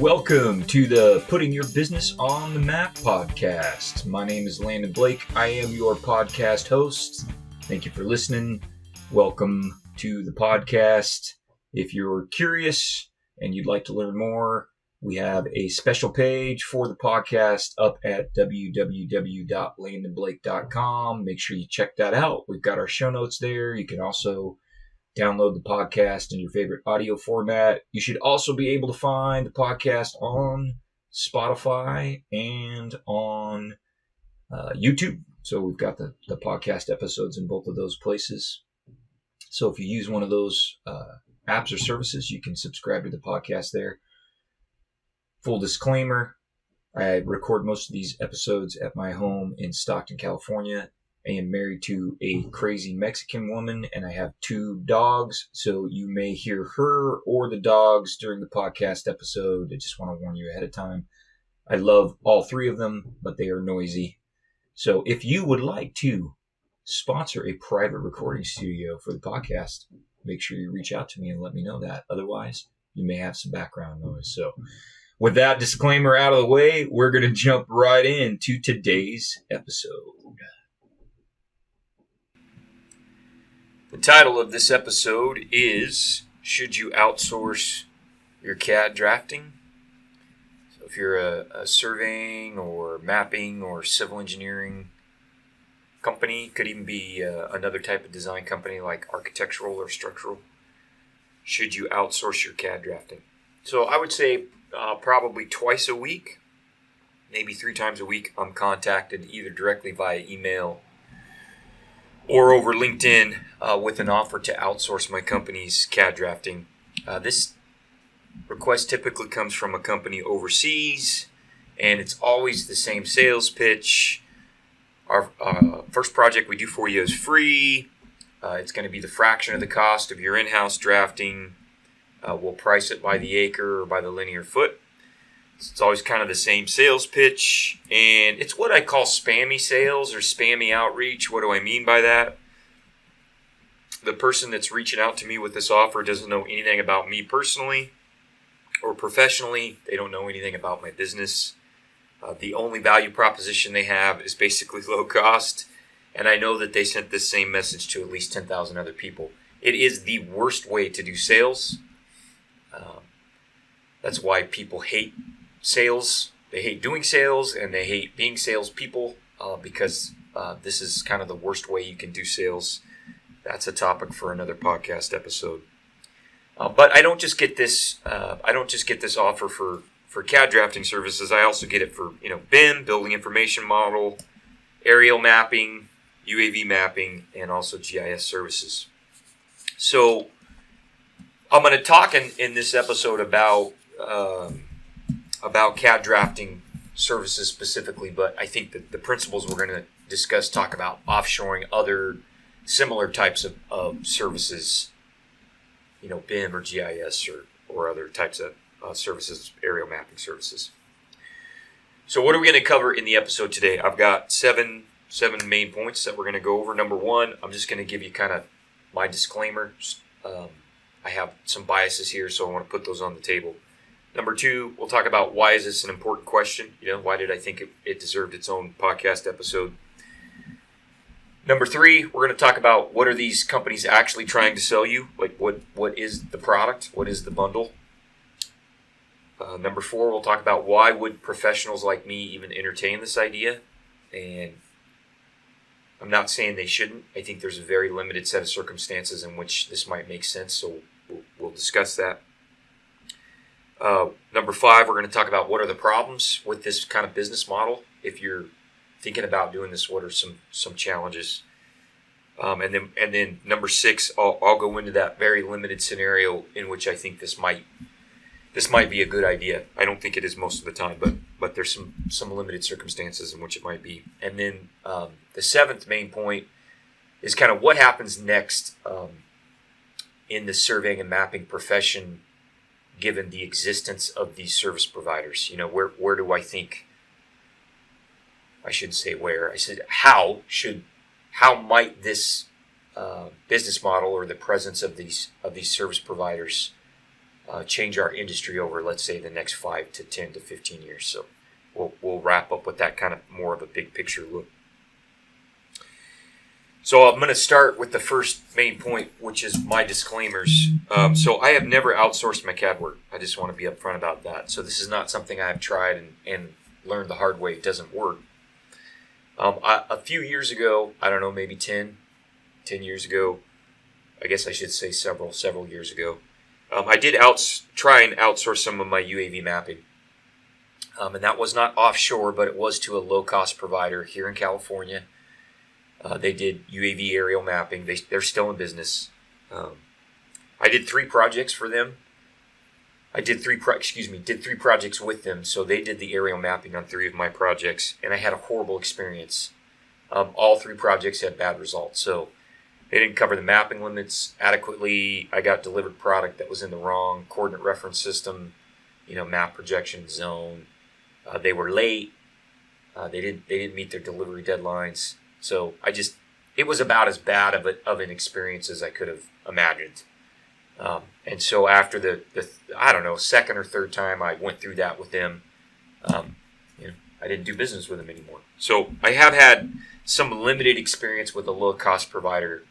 Welcome to the Putting Your Business on the Map podcast. My name is Landon Blake. I am your podcast host. Thank you for listening. Welcome to the podcast. If you're curious and you'd like to learn more, we have a special page for the podcast up at www.landonblake.com. Make sure you check that out. We've got our show notes there. You can also download the podcast in your favorite audio format. You should also be able to find the podcast on Spotify and on YouTube. So we've got the podcast episodes in both of those places. So if you use one of those apps or services, you can subscribe to the podcast there. Full disclaimer, I record most of these episodes at my home in Stockton, California. I am married to a crazy Mexican woman, and I have 2 dogs, so you may hear her or the dogs during the podcast episode. I just want to warn you ahead of time. I love all 3 of them, but they are noisy. So if you would like to sponsor a private recording studio for the podcast, make sure you reach out to me and let me know that. Otherwise, you may have some background noise. So with that disclaimer out of the way, we're going to jump right into today's episode. The title of this episode is, Should You Outsource Your CAD Drafting? So if you're a surveying or mapping or civil engineering company, could even be another type of design company like architectural or structural, should you outsource your CAD drafting? So I would say probably twice a week, maybe 3 times a week, I'm contacted either directly via email or over LinkedIn with an offer to outsource my company's CAD drafting. This request typically comes from a company overseas, and it's always the same sales pitch. Our first project we do for you is free. It's going to be the fraction of the cost of your in-house drafting. We'll price it by the acre or by the linear foot. It's always kind of the same sales pitch, and it's what I call spammy sales or spammy outreach. What do I mean by that? The person that's reaching out to me with this offer doesn't know anything about me personally or professionally. They don't know anything about my business. The only value proposition they have is basically low cost, and I know that they sent this same message to at least 10,000 other people. It is the worst way to do sales. That's why people hate sales. They hate doing sales, and they hate being salespeople because this is kind of the worst way you can do sales. That's a topic for another podcast episode. But I don't just get this. I don't just get this offer for CAD drafting services. I also get it for BIM, building information model, aerial mapping, UAV mapping, and also GIS services. So I'm going to talk in this episode about CAD drafting services specifically, but I think that the principles we're going to discuss talk about offshoring other similar types of services, BIM or GIS or other types of services, aerial mapping services. So what are we going to cover in the episode today? I've got seven main points that we're going to go over. Number 1, I'm just going to give you kind of my disclaimer. I have some biases here, so I want to put those on the table. Number 2, we'll talk about why is this an important question? Why did I think it deserved its own podcast episode? Number 3, we're going to talk about what are these companies actually trying to sell you? Like what is the product? What is the bundle? Number 4, we'll talk about why would professionals like me even entertain this idea? And I'm not saying they shouldn't. I think there's a very limited set of circumstances in which this might make sense, so we'll discuss that. Number 5, we're going to talk about what are the problems with this kind of business model. If you're thinking about doing this, what are some challenges? And then number 6, I'll go into that very limited scenario in which I think this might be a good idea. I don't think it is most of the time, but there's some limited circumstances in which it might be. And then the 7th main point is kind of what happens next in the surveying and mapping profession, given the existence of these service providers. Where do I think? I shouldn't say where. I said how might this business model or the presence of these service providers change our industry over, let's say, the next 5 to 10 to 15 years. So we'll wrap up with that kind of more of a big picture look. So I'm going to start with the first main point, which is my disclaimers. So I have never outsourced my CAD work. I just want to be upfront about that. So this is not something I've tried and learned the hard way. It doesn't work. A few years ago, I don't know, maybe 10 years ago, I guess I should say several years ago, I did try and outsource some of my UAV mapping. And that was not offshore, but it was to a low-cost provider here in California. They did UAV aerial mapping. They're still in business. I did 3 projects for them. I did three projects with them. So they did the aerial mapping on 3 of my projects, and I had a horrible experience. All 3 projects had bad results. So they didn't cover the mapping limits adequately. I got delivered product that was in the wrong coordinate reference system, map projection zone. They were late. They didn't meet their delivery deadlines. So it was about as bad of an experience as I could have imagined. And so after the I don't know, second or third time I went through that with them, I didn't do business with them anymore. So I have had some limited experience with a low cost provider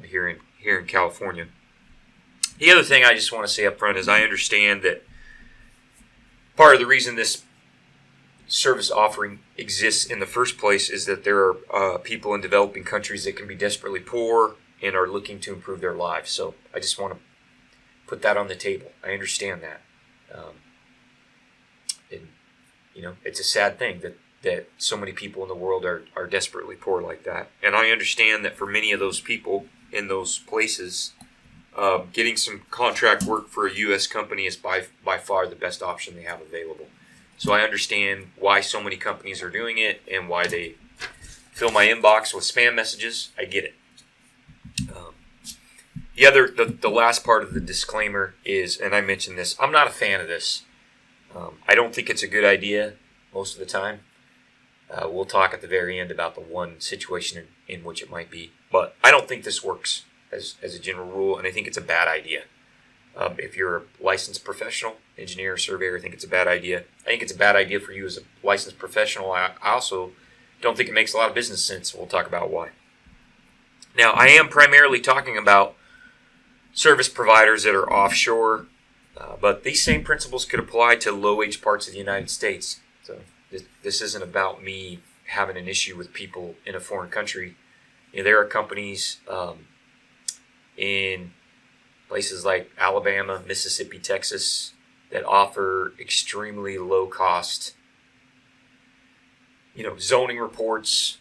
here in California. The other thing I just want to say up front is I understand that part of the reason this service offering exists in the first place is that there are people in developing countries that can be desperately poor and are looking to improve their lives. So I just want to put that on the table. I understand that. It's a sad thing that so many people in the world are desperately poor like that. And I understand that for many of those people in those places, getting some contract work for a U.S. company is by far the best option they have available. So I understand why so many companies are doing it and why they fill my inbox with spam messages. I get it. The last part of the disclaimer is, and I mentioned this, I'm not a fan of this. I don't think it's a good idea most of the time. We'll talk at the very end about the one situation in which it might be. But I don't think this works as a general rule, and I think it's a bad idea. If you're a licensed professional, engineer, surveyor, I think it's a bad idea. I think it's a bad idea for you as a licensed professional. I also don't think it makes a lot of business sense. We'll talk about why. Now, I am primarily talking about service providers that are offshore, but these same principles could apply to low-wage parts of the United States. So this isn't about me having an issue with people in a foreign country. There are companies in places like Alabama, Mississippi, Texas that offer extremely low-cost, zoning reports,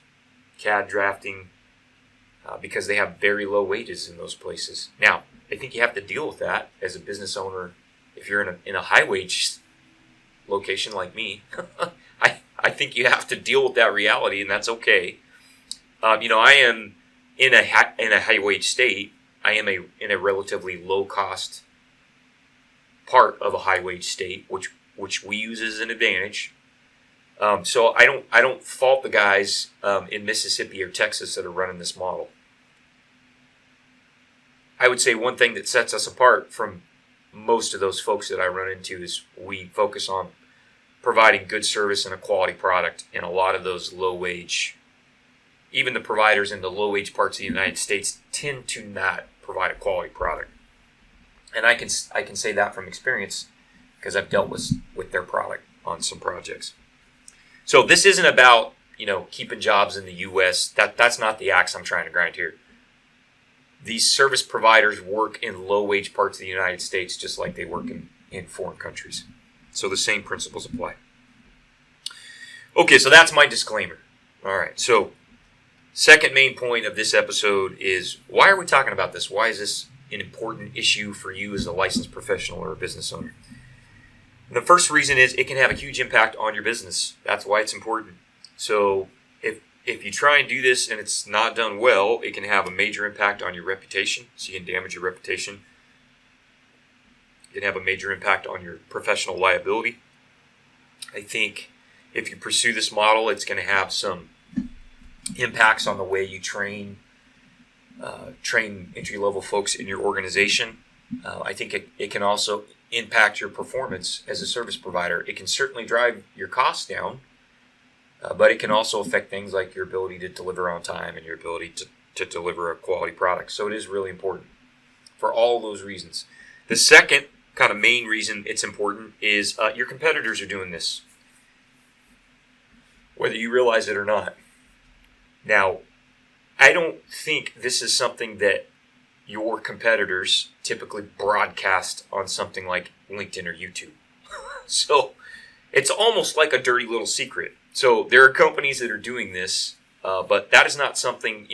CAD drafting, because they have very low wages in those places. Now, I think you have to deal with that as a business owner. If you're in a high wage location like me, I think you have to deal with that reality, and that's okay. I am in a high wage state. I am in a relatively low cost part of a high wage state, which we use as an advantage. So I don't fault the guys in Mississippi or Texas that are running this model. I would say one thing that sets us apart from most of those folks that I run into is we focus on providing good service and a quality product. And a lot of those low wage, even the providers in the low wage parts of the United States, tend to not provide a quality product. And I can say that from experience because I've dealt with their product on some projects. So this isn't about keeping jobs in the U.S. That's not the axe I'm trying to grind here. These service providers work in low-wage parts of the United States just like they work in foreign countries. So the same principles apply. Okay, so that's my disclaimer. All right, so second main point of this episode is, why are we talking about this? Why is this an important issue for you as a licensed professional or a business owner? And the first reason is it can have a huge impact on your business. That's why it's important. So if you try and do this and it's not done well, it can have a major impact on your reputation. So you can damage your reputation. It can have a major impact on your professional liability. I think if you pursue this model, it's going to have some impacts on the way you train entry-level folks in your organization. I think it can also impact your performance as a service provider. It can certainly drive your costs down, but it can also affect things like your ability to deliver on time and your ability to deliver a quality product. So it is really important for all those reasons. The second kind of main reason it's important is your competitors are doing this, whether you realize it or not. Now, I don't think this is something that your competitors typically broadcast on something like LinkedIn or YouTube. So it's almost like a dirty little secret. So there are companies that are doing this, but that is not something,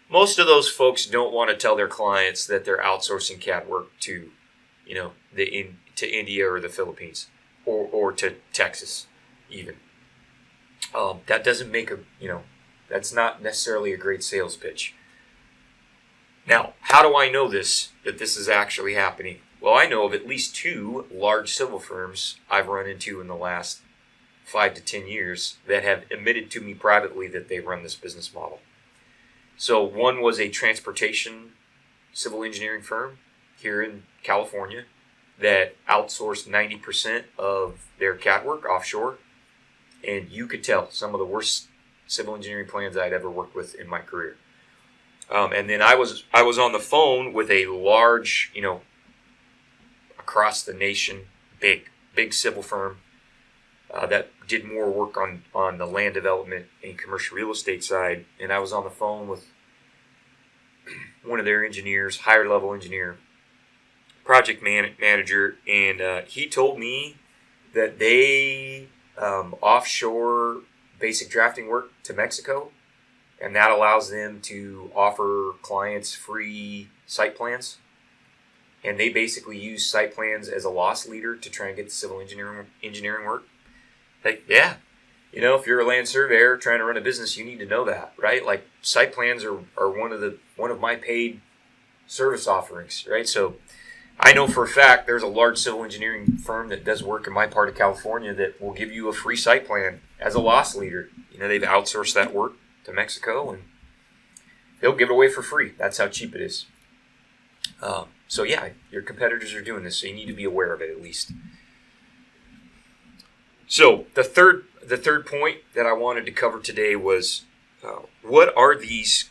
most of those folks don't want to tell their clients that they're outsourcing CAD work to, to India or the Philippines or to Texas even. That doesn't make that's not necessarily a great sales pitch. Now, how do I know that this is actually happening? Well, I know of at least 2 large civil firms I've run into in the last 5 to 10 years that have admitted to me privately that they run this business model. So one was a transportation civil engineering firm here in California that outsourced 90% of their CAD work offshore. And you could tell some of the worst civil engineering plans I'd ever worked with in my career. And then I was on the phone with a large, across the nation, big civil firm that did more work on the land development and commercial real estate side. And I was on the phone with one of their engineers, higher level engineer, project manager, and he told me that they offshore basic drafting work to Mexico, and that allows them to offer clients free site plans. And they basically use site plans as a loss leader to try and get the civil engineering work. Like, yeah, if you're a land surveyor trying to run a business, you need to know that, right? Like, site plans are one of my paid service offerings, right? So I know for a fact there's a large civil engineering firm that does work in my part of California that will give you a free site plan as a loss leader. They've outsourced that work to Mexico, and they'll give it away for free. That's how cheap it is. So yeah, your competitors are doing this, so you need to be aware of it at least. So the third point that I wanted to cover today was what are these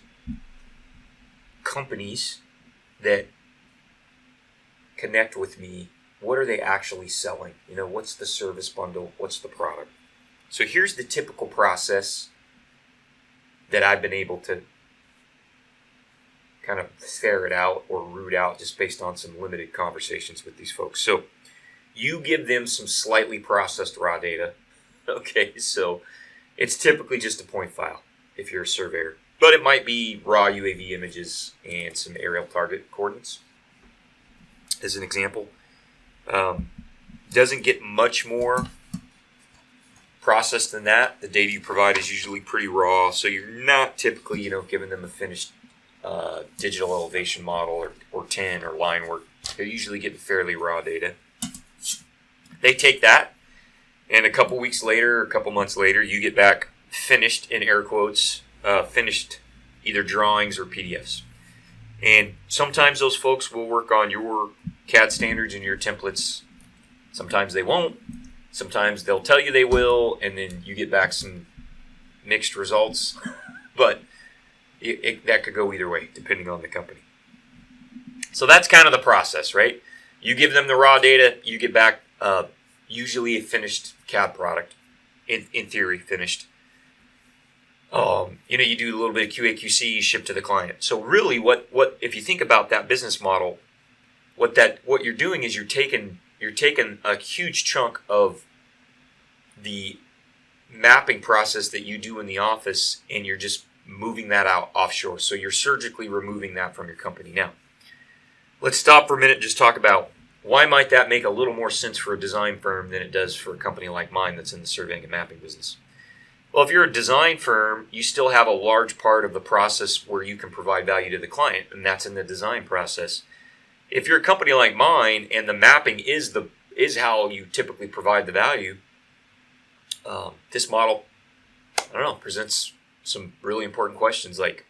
companies that connect with me? What are they actually selling? What's the service bundle? What's the product? So here's the typical process that I've been able to kind of ferret out or root out just based on some limited conversations with these folks. So you give them some slightly processed raw data. Okay, so it's typically just a point file if you're a surveyor, but it might be raw UAV images and some aerial target coordinates as an example. Doesn't get much more processed than that. The data you provide is usually pretty raw, so you're not typically, giving them a finished digital elevation model or tin or line work. They're usually getting fairly raw data. They take that, and a couple weeks later, a couple months later, you get back finished, in air quotes, finished either drawings or PDFs. And sometimes those folks will work on your CAD standards and your templates. Sometimes they won't. Sometimes they'll tell you they will, and then you get back some mixed results. But that could go either way, depending on the company. So that's kind of the process, right? You give them the raw data, you get back usually a finished CAD product, in theory finished. You do a little bit of QA/QC, ship to the client. So really, what if you think about that business model, what you're doing is you're taking a huge chunk of the mapping process that you do in the office, and you're just moving that out offshore. So you're surgically removing that from your company. Now, let's stop for a minute and just talk about why might that make a little more sense for a design firm than it does for a company like mine that's in the surveying and mapping business. Well, if you're a design firm, you still have a large part of the process where you can provide value to the client, and that's in the design process. If you're a company like mine and the mapping is how you typically provide the value, this model, presents some really important questions. Like,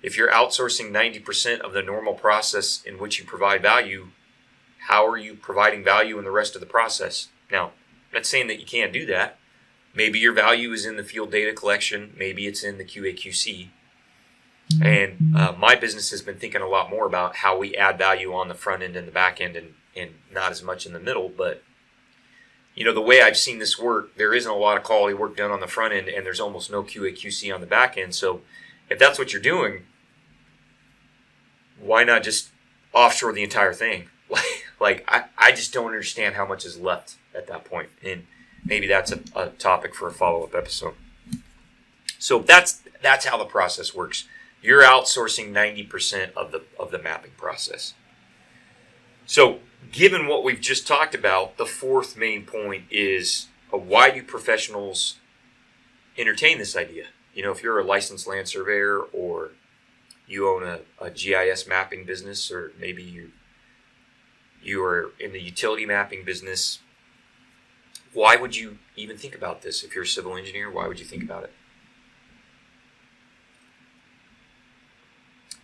if you're outsourcing 90% of the normal process in which you provide value, how are you providing value in the rest of the process? Now, I'm not saying that you can't do that. Maybe your value is in the field data collection. Maybe it's in the QA/QC. And my business has been thinking a lot more about how we add value on the front end and the back end, and not as much in the middle. But the way I've seen this work, there isn't a lot of quality work done on the front end, and there's almost no QA/QC on the back end. So if that's what you're doing, why not just offshore the entire thing? I just don't understand how much is left at that point. And maybe that's a topic for a follow-up episode. So that's how the process works. You're outsourcing 90% of the mapping process. So given what we've just talked about, the fourth main point is why do professionals entertain this idea? If you're a licensed land surveyor, or you own a GIS mapping business, or maybe you are in the utility mapping business, why would you even think about this? If you're a civil engineer, why would you think about it?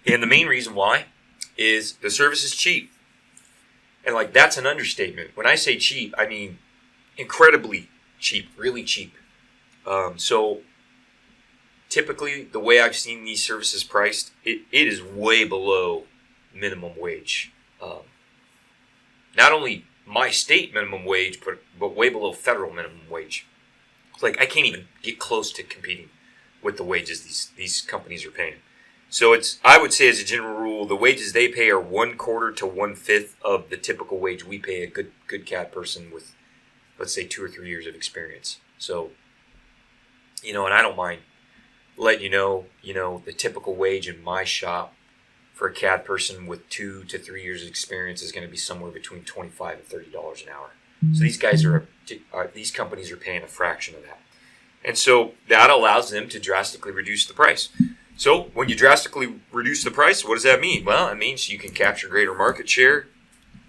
And the main reason why is the service is cheap. And that's an understatement. When I say cheap, I mean incredibly cheap, really cheap. So typically the way I've seen these services priced, it is way below minimum wage. Not only my state minimum wage, but way below federal minimum wage. I can't even get close to competing with the wages these companies are paying. So I would say as a general rule, the wages they pay are 1/4 to 1/5 of the typical wage we pay a good CAD person with, let's say, 2 or 3 years of experience. So, and I don't mind letting you know, the typical wage in my shop for a CAD person with 2 to 3 years of experience is going to be somewhere between $25 and $30 an hour. So these companies are paying a fraction of that. And so that allows them to drastically reduce the price. So when you drastically reduce the price, what does that mean? Well, it means you can capture greater market share,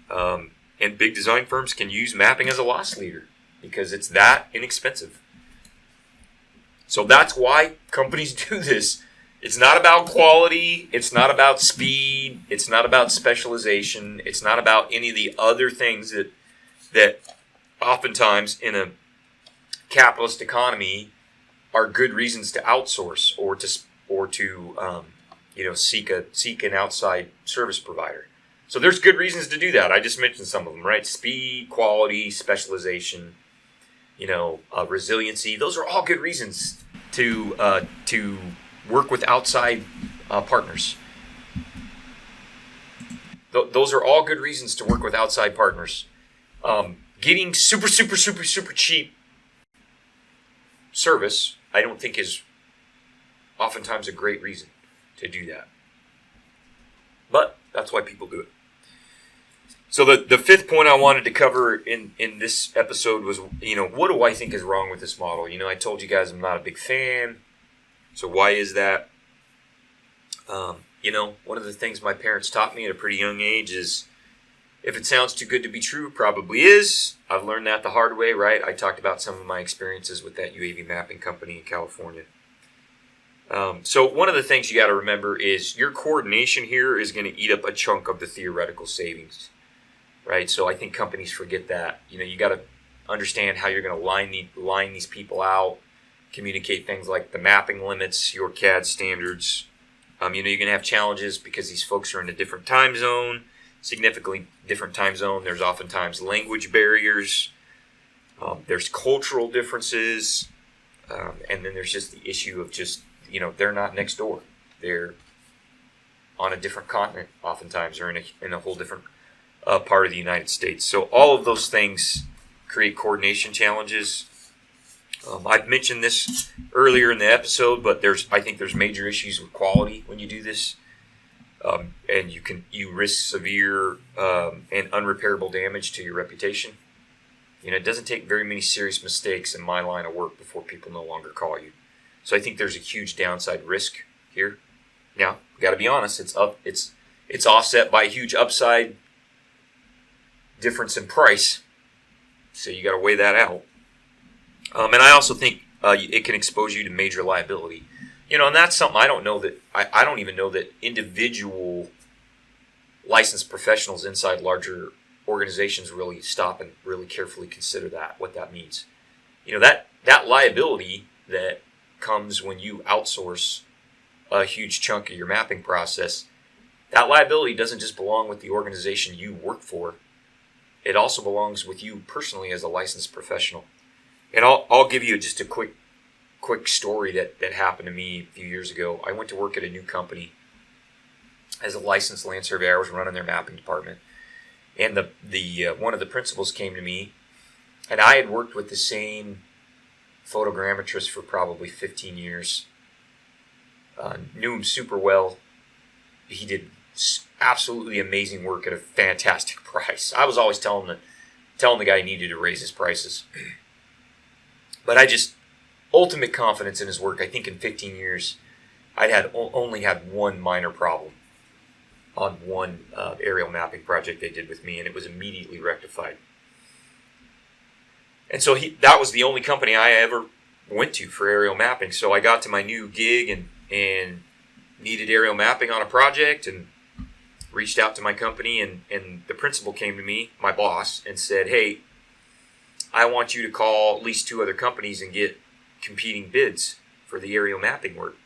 and big design firms can use mapping as a loss leader because it's that inexpensive. So that's why companies do this. It's not about quality. It's not about speed. It's not about specialization. It's not about any of the other things that oftentimes in a capitalist economy are good reasons to outsource or to seek an outside service provider. So there's good reasons to do that. I just mentioned some of them, right? Speed, quality, specialization, resiliency. Those are all good reasons to work with outside partners. Those are all good reasons to work with outside partners. Getting super cheap service, I don't think is oftentimes a great reason to do that. But that's why people do it. So the fifth point I wanted to cover in this episode was, what do I think is wrong with this model? I told you guys I'm not a big fan. So why is that? One of the things my parents taught me at a pretty young age is if it sounds too good to be true, probably is. I've learned that the hard way, right? I talked about some of my experiences with that UAV mapping company in California. So one of the things you got to remember is your coordination here is going to eat up a chunk of the theoretical savings, right? So I think companies forget that. You got to understand how you're going to line these people out, communicate things like the mapping limits, your CAD standards. You're going to have challenges because these folks are in a different time zone, significantly different time zone. There's oftentimes language barriers. There's cultural differences. And then there's just the issue of just, they're not next door. They're on a different continent oftentimes, or in a whole different part of the United States. So all of those things create coordination challenges. I've mentioned this earlier in the episode, but I think there's major issues with quality when you do this. And you risk severe and unrepairable damage to your reputation. It doesn't take very many serious mistakes in my line of work before people no longer call you. So I think there's a huge downside risk here. Now, we got to be honest, it's offset by a huge upside difference in price. So you got to weigh that out. And I also think it can expose you to major liability. And that's something I don't know that I don't even know that individual licensed professionals inside larger organizations really stop and really carefully consider what that means. That liability that comes when you outsource a huge chunk of your mapping process, that liability doesn't just belong with the organization you work for. It also belongs with you personally as a licensed professional. And I'll give you just a quick story that happened to me a few years ago. I went to work at a new company as a licensed land surveyor. I was running their mapping department, and the one of the principals came to me, and I had worked with the same photogrammetrist for probably 15 years. Knew him super well. He did absolutely amazing work at a fantastic price. I was always telling the guy he needed to raise his prices, but I just ultimate confidence in his work. I think in 15 years, I'd only had one minor problem on one aerial mapping project they did with me, and it was immediately rectified. And so that was the only company I ever went to for aerial mapping. So I got to my new gig and needed aerial mapping on a project, and reached out to my company, and the principal came to me, my boss, and said, "Hey, I want you to call at least 2 other companies and get competing bids for the aerial mapping work."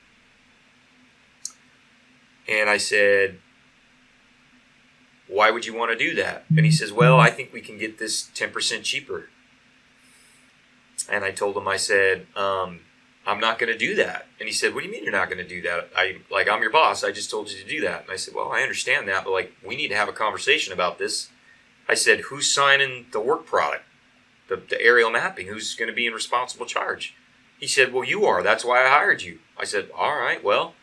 And I said, "Why would you want to do that?" And he says, "Well, I think we can get this 10% cheaper." And I told him, I said, "I'm not going to do that." And he said, "What do you mean you're not going to do that? I'm your boss. I just told you to do that." And I said, "Well, I understand that, but we need to have a conversation about this." I said, "Who's signing the work product, the aerial mapping? Who's going to be in responsible charge?" He said, "Well, you are. That's why I hired you." I said, "All right, well,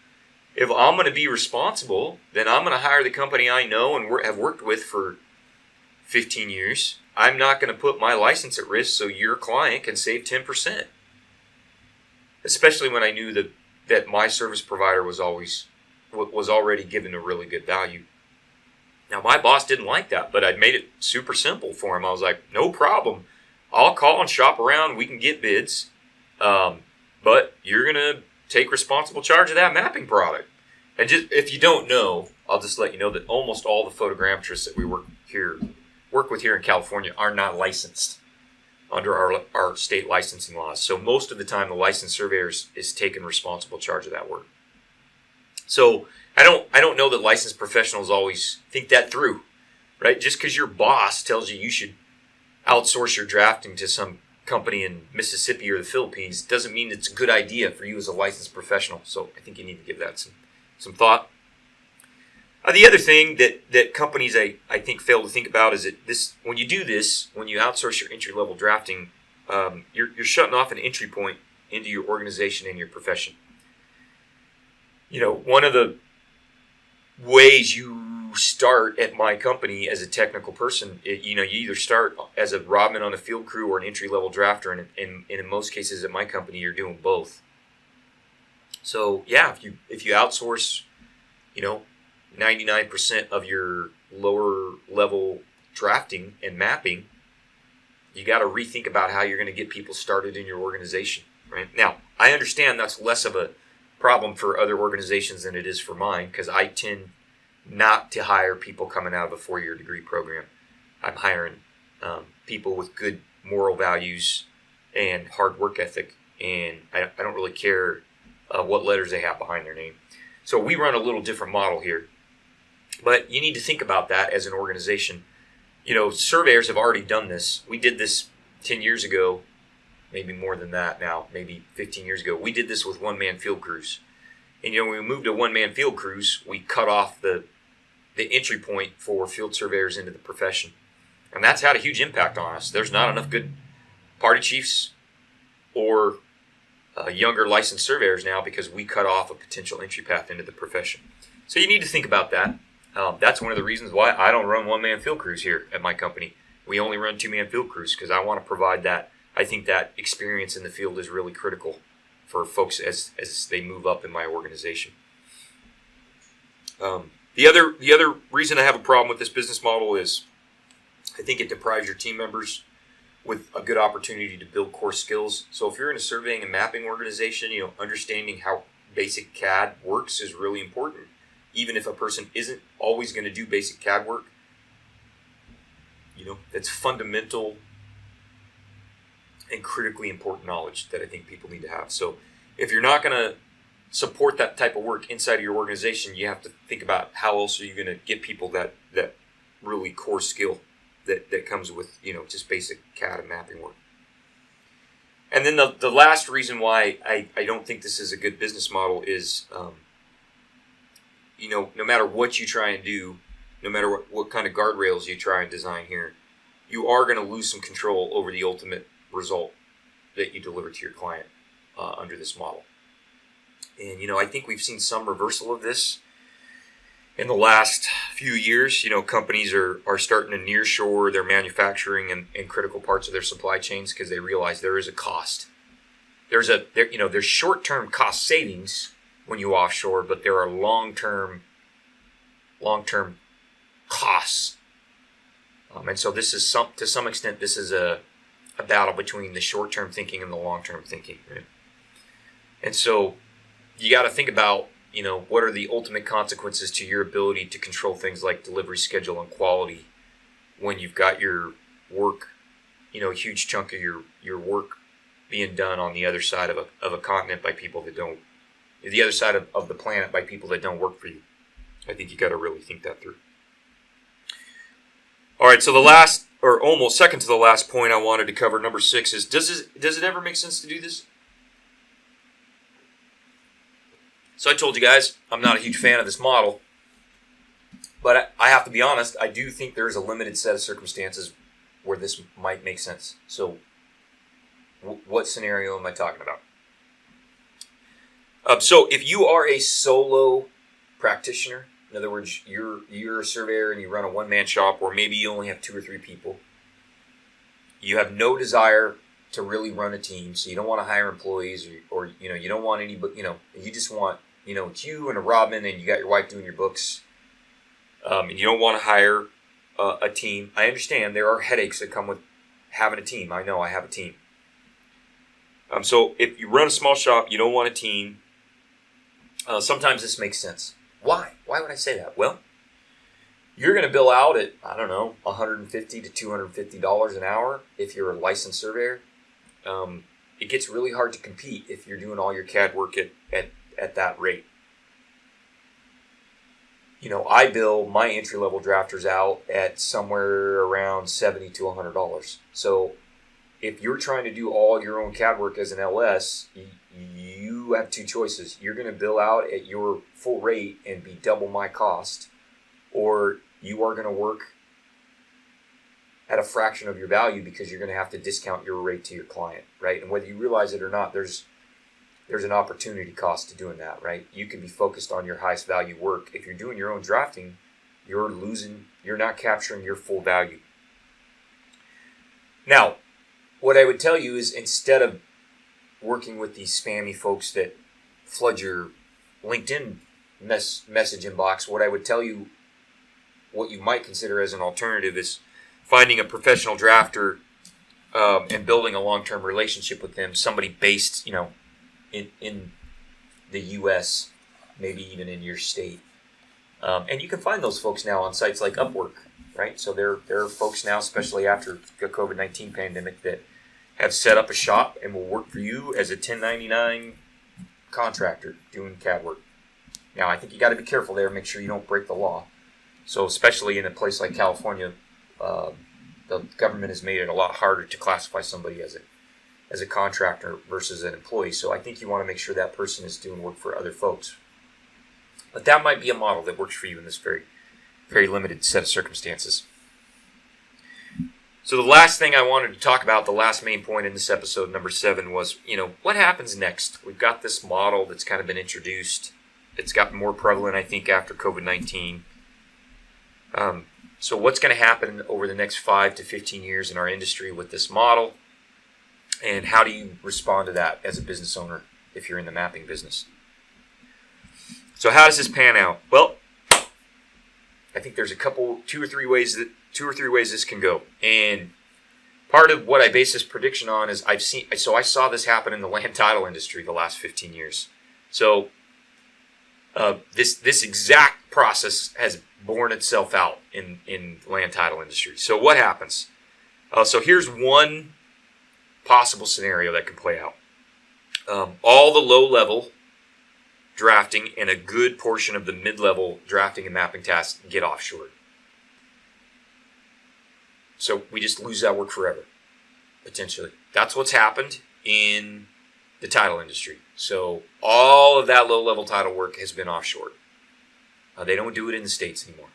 if I'm going to be responsible, then I'm going to hire the company I know and have worked with for 15 years. I'm not going to put my license at risk so your client can save 10%. Especially when I knew that my service provider was already given a really good value. Now, my boss didn't like that, but I'd made it super simple for him. I was like, "No problem. I'll call and shop around. We can get bids. But you're going to take responsible charge of that mapping product." And just if you don't know, I'll just let you know that almost all the photogrammetrists that we work with here in California are not licensed under our state licensing laws. So most of the time, the licensed surveyor is taking responsible charge of that work. So I don't know that licensed professionals always think that through, right? Just because your boss tells you should outsource your drafting to some company in Mississippi or the Philippines doesn't mean it's a good idea for you as a licensed professional. So I think you need to give that some thought. The other thing that companies I think fail to think about is that when you outsource your entry-level drafting, you're shutting off an entry point into your organization and your profession. One of the ways you start at my company as a technical person, you either start as a rodman on a field crew or an entry-level drafter, and in most cases at my company, you're doing both. So yeah, if you outsource, 99% of your lower level drafting and mapping, you got to rethink about how you're going to get people started in your organization, right? Now, I understand that's less of a problem for other organizations than it is for mine, because I tend not to hire people coming out of a 4-year degree program. I'm hiring people with good moral values and hard work ethic, and I don't really care what letters they have behind their name. So we run a little different model here. But you need to think about that as an organization. Surveyors have already done this. We did this 10 years ago, maybe more than that now, maybe 15 years ago. We did this with one-man field crews. And when we moved to one-man field crews, we cut off the entry point for field surveyors into the profession. And that's had a huge impact on us. There's not enough good party chiefs or younger licensed surveyors now because we cut off a potential entry path into the profession. So you need to think about that. That's one of the reasons why I don't run one-man field crews here at my company. We only run two-man field crews because I want to provide that. I think that experience in the field is really critical for folks as they move up in my organization. The other reason I have a problem with this business model is I think it deprives your team members with a good opportunity to build core skills. So if you're in a surveying and mapping organization, understanding how basic CAD works is really important. Even if a person isn't always going to do basic CAD work, that's fundamental and critically important knowledge that I think people need to have. So if you're not going to support that type of work inside of your organization, you have to think about how else are you going to get people that really core skill that comes with, just basic CAD and mapping work. And then the last reason why I don't think this is a good business model is, no matter what you try and do, no matter what kind of guardrails you try and design here, you are going to lose some control over the ultimate result that you deliver to your client under this model. And, I think we've seen some reversal of this in the last few years. Companies are starting to nearshore their manufacturing and critical parts of their supply chains because they realize there is a cost. There's short-term cost savings when you offshore, but there are long-term costs. And so this is to some extent, this is a battle between the short-term thinking and the long-term thinking. Right? And so you got to think about, what are the ultimate consequences to your ability to control things like delivery schedule and quality when you've got your work, a huge chunk of your work being done on the other side of a continent by people that don't, the other side of the planet by people that don't work for you. I think you got to really think that through. All right, so the last, or almost second to the last point I wanted to cover, number 6, is does it ever make sense to do this? So I told you guys, I'm not a huge fan of this model, but I have to be honest, I do think there's a limited set of circumstances where this might make sense. So what scenario am I talking about? So if you are a solo practitioner, in other words, you're a surveyor and you run a one-man shop, or maybe you only have 2 or 3 people, you have no desire to really run a team, so you don't want to hire employees, or you don't want anybody, you just want, it's you and a Robin, and you got your wife doing your books, and you don't want to hire a team. I understand there are headaches that come with having a team. I know I have a team. So if you run a small shop, you don't want a team. Sometimes this makes sense. Why? Why would I say that? Well, you're going to bill out at, $150 to $250 an hour if you're a licensed surveyor. It gets really hard to compete if you're doing all your CAD work at that rate. I bill my entry-level drafters out at somewhere around $70 to $100. So if you're trying to do all your own CAD work as an LS, you have 2 choices. You're going to bill out at your full rate and be double my cost, or you are going to work at a fraction of your value because you're going to have to discount your rate to your client, right? And whether you realize it or not, there's an opportunity cost to doing that, right? You can be focused on your highest value work. If you're doing your own drafting, you're not capturing your full value. Now, what I would tell you is, instead of working with these spammy folks that flood your LinkedIn message inbox, what I would tell you, what you might consider as an alternative, is finding a professional drafter and building a long-term relationship with them, somebody based, in the U.S., maybe even in your state. And you can find those folks now on sites like Upwork, right? So there are folks now, especially after the COVID-19 pandemic, that have set up a shop and will work for you as a 1099 contractor doing CAD work. Now, I think you got to be careful there, make sure you don't break the law. So especially in a place like California, the government has made it a lot harder to classify somebody as a contractor versus an employee. So I think you want to make sure that person is doing work for other folks. But that might be a model that works for you in this very, very limited set of circumstances. So the last thing I wanted to talk about, the last main point in this episode, number 7, was, what happens next? We've got this model that's kind of been introduced. It's gotten more prevalent, I think, after COVID-19. So what's going to happen over the next 5 to 15 years in our industry with this model? And how do you respond to that as a business owner if you're in the mapping business? So how does this pan out? Well, I think there's 2 or 3 ways this can go. And part of what I base this prediction on is I saw this happen in the land title industry the last 15 years. So this exact process has borne itself out in land title industry. So what happens? So here's one possible scenario that could play out. All the low-level drafting and a good portion of the mid-level drafting and mapping tasks get offshored. So we just lose that work forever, potentially. That's what's happened in the title industry. So all of that low-level title work has been offshored. They don't do it in the States anymore.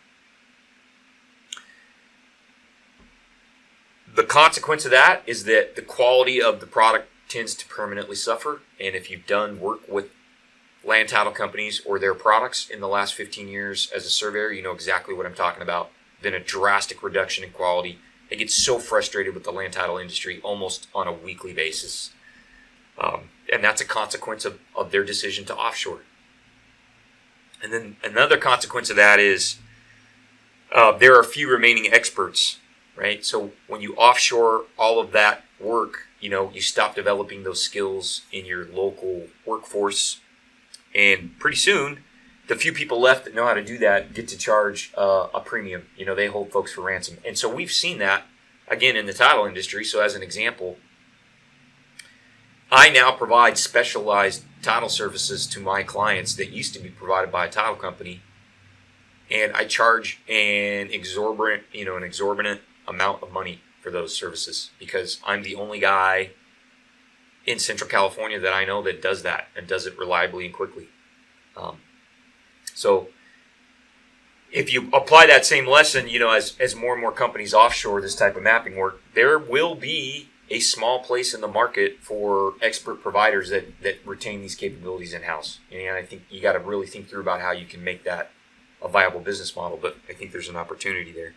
The consequence of that is that the quality of the product tends to permanently suffer. And if you've done work with land title companies or their products in the last 15 years as a surveyor, you know exactly what I'm talking about. Been a drastic reduction in quality. They get so frustrated with the land title industry almost on a weekly basis. And that's a consequence of their decision to offshore. And then another consequence of that is there are few remaining experts, right? So when you offshore all of that work, you know, you stop developing those skills in your local workforce. And pretty soon, the few people left that know how to do that get to charge a premium. You know, they hold folks for ransom. And so we've seen that, again, in the title industry. So as an example, I now provide specialized title services to my clients that used to be provided by a title company. And I charge an exorbitant amount of money for those services because I'm the only guy in Central California that I know that does that and does it reliably and quickly. So if you apply that same lesson, you know, as more and more companies offshore this type of mapping work, there will be a small place in the market for expert providers that retain these capabilities in-house. And I think you got to really think through about how you can make that a viable business model, but I think there's an opportunity there.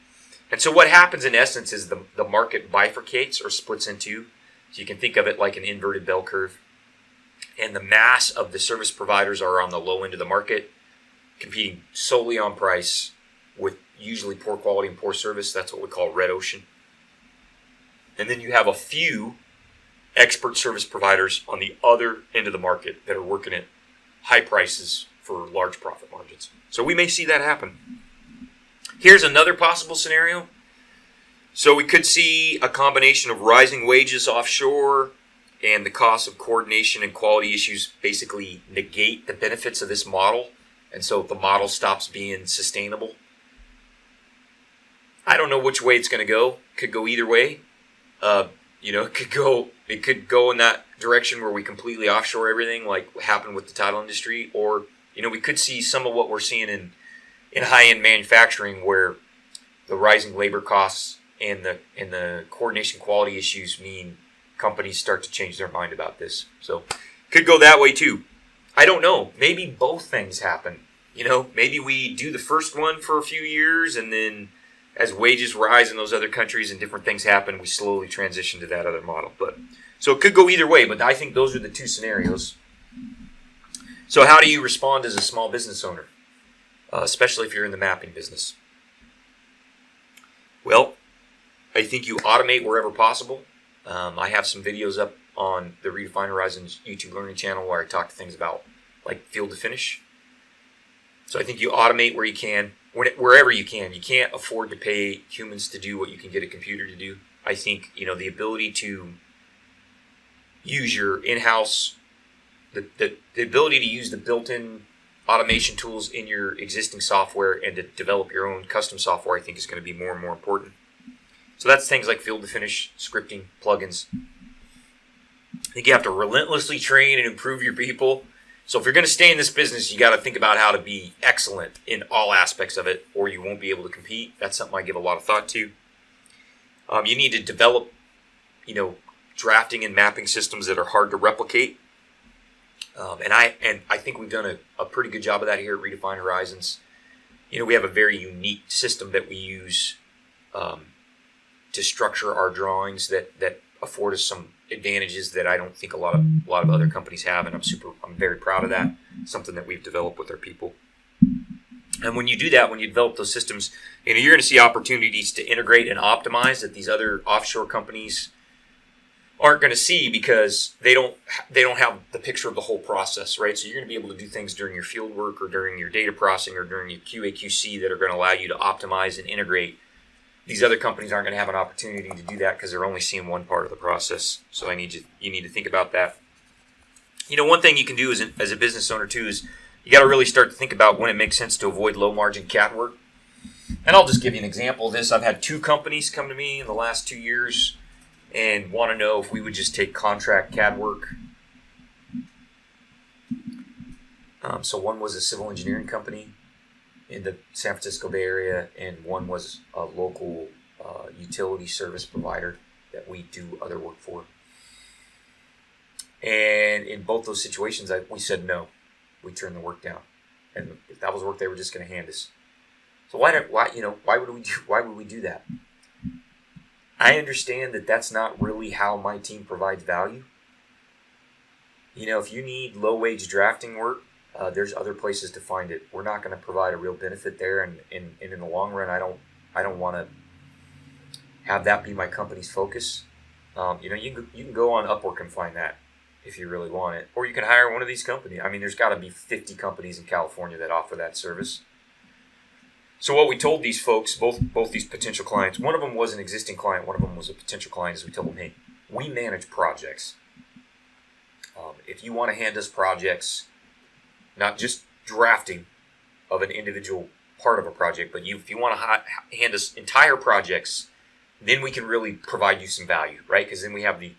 And so what happens in essence is the market bifurcates or splits in two. So you can think of it like an inverted bell curve. And the mass of the service providers are on the low end of the market, competing solely on price with usually poor quality and poor service. That's what we call red ocean. And then you have a few expert service providers on the other end of the market that are working at high prices for large profit margins. So we may see that happen. Here's another possible scenario. So we could see a combination of rising wages offshore and the cost of coordination and quality issues basically negate the benefits of this model. And so the model stops being sustainable. I don't know which way it's going to go. Could go either way. It could go in that direction where we completely offshore everything like happened with the title industry. Or, you know, we could see some of what we're seeing in high-end manufacturing where the rising labor costs and the coordination quality issues mean companies start to change their mind about this. So could go that way too. I don't know. Maybe both things happen. You know, maybe we do the first one for a few years and then as wages rise in those other countries and different things happen, we slowly transition to that other model. So it could go either way, but I think those are the two scenarios. So how do you respond as a small business owner, especially if you're in the mapping business? Well, I think you automate wherever possible. I have some videos up on the Redefine Horizons YouTube learning channel where I talk to things about like field to finish. So I think you automate where you can, wherever you can. You can't afford to pay humans to do what you can get a computer to do. I think, you know, the ability to use your in-house, the ability to use the built-in automation tools in your existing software and to develop your own custom software, I think is going to be more and more important. So that's things like field to finish, scripting, plugins. I think you have to relentlessly train and improve your people. So if you're going to stay in this business, you got to think about how to be excellent in all aspects of it, or you won't be able to compete. That's something I give a lot of thought to. You need to develop, you know, drafting and mapping systems that are hard to replicate. And I think we've done a pretty good job of that here at Redefine Horizons. You know, we have a very unique system that we use to structure our drawings that afford us some advantages that I don't think a lot of other companies have, and I'm very proud of that. Something that we've developed with our people. And when you do that, when you develop those systems, you know, you're going to see opportunities to integrate and optimize that these other offshore companies aren't going to see because they don't have the picture of the whole process, right? So you're going to be able to do things during your field work or during your data processing or during your QA/QC that are going to allow you to optimize and integrate. These other companies aren't going to have an opportunity to do that because they're only seeing one part of the process. So you need to think about that. One thing you can do as a business owner too is you got to really start to think about when it makes sense to avoid low margin CAD work. And I'll just give you an example of this. I've had 2 companies come to me in the last 2 years and want to know if we would just take contract CAD work. So one was a civil engineering company in the San Francisco Bay Area, and one was a local utility service provider that we do other work for. And in both those situations, we said no. We turned the work down, and if that was work they were just going to hand us. So why would we do that? I understand that that's not really how my team provides value. If you need low wage drafting work, there's other places to find it. We're not going to provide a real benefit there, and in the long run, I don't want to have that be my company's focus. You can go on Upwork and find that if you really want it, or you can hire one of these companies. I mean, there's got to be 50 companies in California that offer that service. So what we told these folks, both these potential clients, one of them was an existing client, one of them was a potential client, is we told them, hey, we manage projects. If you want to hand us projects, not just drafting of an individual part of a project, but if you want to hand us entire projects, then we can really provide you some value, right? Because then we have the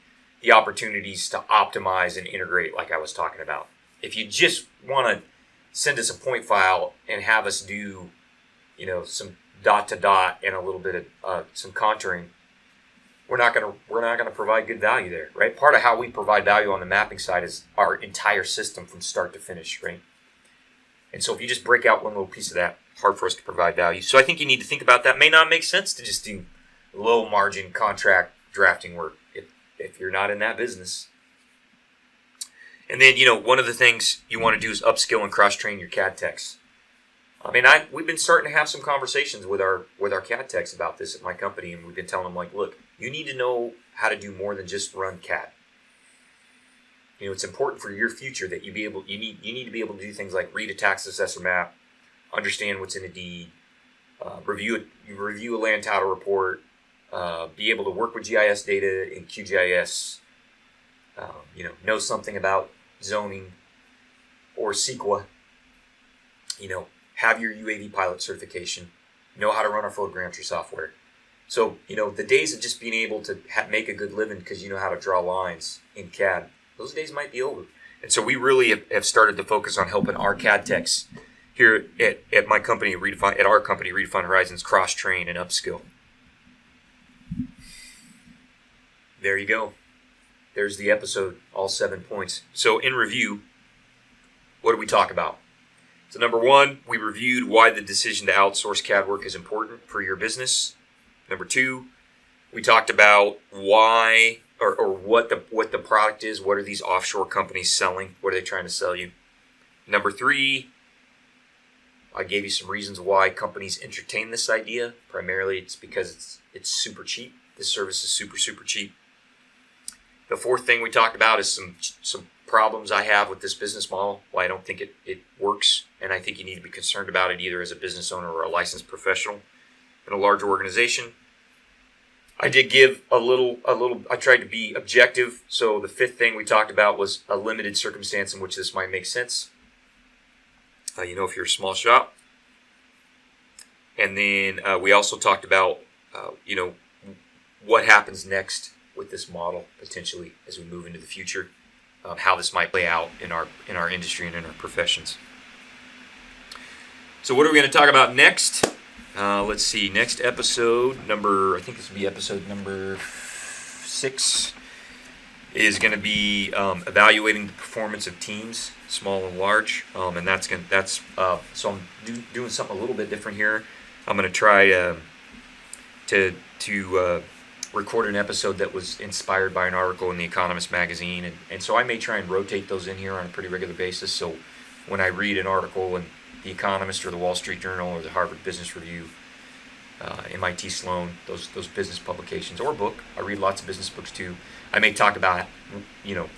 opportunities to optimize and integrate like I was talking about. If you just want to send us a point file and have us do some dot to dot and a little bit of some contouring, we're not gonna provide good value there, right? Part of how we provide value on the mapping side is our entire system from start to finish, right? And so if you just break out one little piece of that, hard for us to provide value. So I think you need to think about that. It may not make sense to just do low margin contract drafting work if you're not in that business. And then one of the things you want to do is upskill and cross train your CAD techs. I mean, we've been starting to have some conversations with our CAD techs about this at my company, and we've been telling them, like, look, you need to know how to do more than just run CAD. It's important for your future that you need to be able to do things like read a tax assessor map, understand what's in a deed, review a land title report, be able to work with GIS data in QGIS, know something about zoning or CEQA, have your UAV pilot certification, know how to run our photogrammetry software. So, the days of just being able to make a good living because you know how to draw lines in CAD, those days might be over. And so we really have started to focus on helping our CAD techs here at my company, Redefine Horizons, cross-train and upskill. There you go. There's the episode, all 7 points. So in review, what did we talk about? So number 1, we reviewed why the decision to outsource CAD work is important for your business. Number 2, we talked about why or what the product is. What are these offshore companies selling? What are they trying to sell you? Number 3, I gave you some reasons why companies entertain this idea. Primarily, it's because it's super cheap. This service is super, super cheap. The 4th thing we talked about is some problems I have with this business model, why I don't think it works, and I think you need to be concerned about it either as a business owner or a licensed professional in a larger organization. I did give I tried to be objective. So the 5th thing we talked about was a limited circumstance in which this might make sense. If you're a small shop. And then we also talked about, what happens next with this model potentially as we move into the future, how this might play out in our industry and in our professions. So what are we going to talk about next? Let's see. Next episode I think this will be episode number 6, is going to be evaluating the performance of teams, small and large, and so I'm doing something a little bit different here. I'm going to try to record an episode that was inspired by an article in The Economist magazine, and so I may try and rotate those in here on a pretty regular basis. So when I read an article in The Economist or the Wall Street Journal or the Harvard Business Review, MIT Sloan, those business publications, or book. I read lots of business books too. I may talk about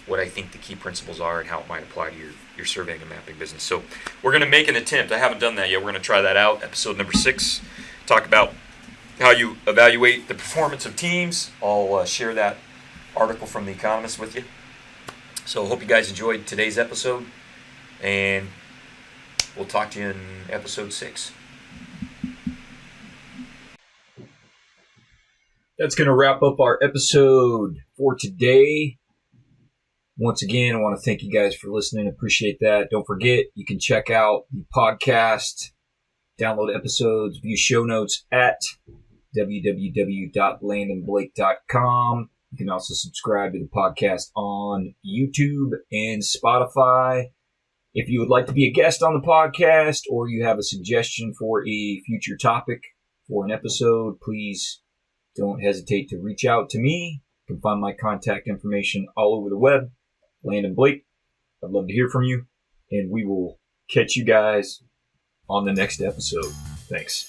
what I think the key principles are and how it might apply to your surveying and mapping business. So we're going to make an attempt. I haven't done that yet. We're going to try that out. Episode number 6. Talk about how you evaluate the performance of teams. I'll share that article from The Economist with you. So hope you guys enjoyed today's episode, and we'll talk to you in episode 6. That's going to wrap up our episode for today. Once again, I want to thank you guys for listening. Appreciate that. Don't forget, you can check out the podcast, download episodes, view show notes at www.landonblake.com. You can also subscribe to the podcast on YouTube and Spotify. If you would like to be a guest on the podcast, or you have a suggestion for a future topic for an episode, please don't hesitate to reach out to me. You can find my contact information all over the web. Landon Blake. I'd love to hear from you, and we will catch you guys on the next episode. Thanks.